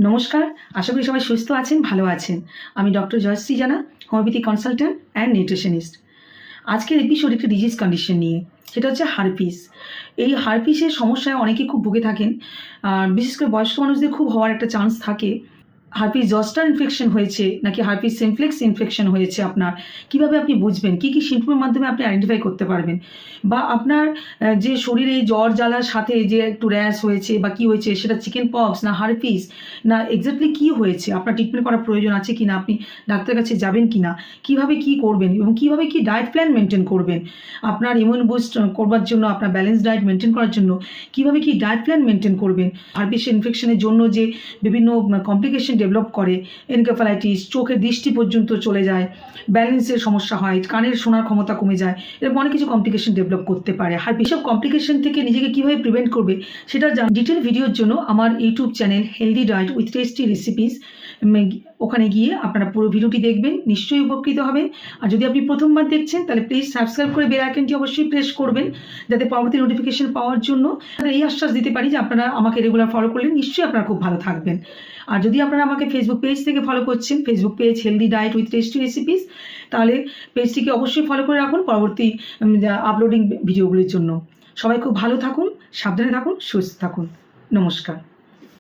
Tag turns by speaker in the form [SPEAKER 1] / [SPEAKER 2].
[SPEAKER 1] নমস্কার, আশা করি সবাই সুস্থ আছেন, ভালো আছেন। আমি ডক্টর জয়শ্রী জানা, হোমিওপ্যাথি কনসালট্যান্ট অ্যান্ড নিউট্রিশনিস্ট। আজকের এপিসোড একটি ডিজিজ কন্ডিশন নিয়ে, সেটা হচ্ছে হারপিস। এই হারপিসের সমস্যায় অনেকে খুব ভুগে থাকেন, বিশেষ করে বয়স্ক মানুষদের খুব হওয়ার একটা চান্স থাকে। হারপিস জস্টার ইনফেকশন হয়েছে নাকি হারপিস সিমপ্লেক্স ইনফেকশন হয়েছে আপনার, কিভাবে আপনি বুঝবেন, কী কী সিম্পটমের মাধ্যমে আপনি আইডেন্টিফাই করতে পারবেন, বা আপনার যে শরীরে জ্বর জ্বালার সাথে যে একটু র্যাশ হয়েছে বা কী হয়েছে, সেটা চিকেন পক্স না হারপিস না এক্স্যাক্টলি কী হয়েছে, আপনার ট্রিটমেন্ট করার প্রয়োজন আছে কি না, আপনি ডাক্তারের কাছে যাবেন কি না, কীভাবে কী করবেন এবং কীভাবে কী ডায়েট প্ল্যান মেনটেন করবেন, আপনার ইমিউন বুস্ট করবার জন্য, আপনার ব্যালেন্স ডায়েট মেনটেন করার জন্য কীভাবে কী ডায়েট প্ল্যান মেনটেন করবেন। হারপিস ইনফেকশনের জন্য যে বিভিন্ন কমপ্লিকেশন ডেভেলপ করে, এনকেফালাইটিস, চোখের দৃষ্টি পর্যন্ত চলে যায়, ব্যালেন্সের সমস্যা হয়, কানের শোনার ক্ষমতা কমে যায়, এরকম অনেক কিছু কমপ্লিকেশন ডেভেলপ করতে পারে। আর এসব কমপ্লিকেশন থেকে নিজেকে কীভাবে প্রিভেন্ট করবে সেটা ডিটেল ভিডিওর জন্য আমার YouTube channel healthy diet with tasty recipes, ওখানে গিয়ে আপনারা পুরো ভিডিওটি দেখবেন, নিশ্চয়ই উপকৃত হবেন। আর যদি আপনি প্রথমবার দেখছেন তাহলে প্লিজ সাবস্ক্রাইব করে বেল আইকনটি অবশ্যই প্রেস করবেন, যাতে পরবর্তী নোটিফিকেশন পাওয়ার জন্য এই আশ্বাস দিতে পারি যে আপনারা আমাকে রেগুলার ফলো করলে নিশ্চয়ই আপনারা খুব ভালো থাকবেন। আর যদি আপনারা আমাকে ফেসবুক পেজ থেকে ফলো করছেন, Facebook page healthy diet with tasty recipes, তাহলে পেজটিকে অবশ্যই ফলো করে রাখুন পরবর্তী আপলোডিং ভিডিওগুলির জন্য। সবাই খুব ভালো থাকুন, সাবধানে থাকুন, সুস্থ থাকুন। নমস্কার।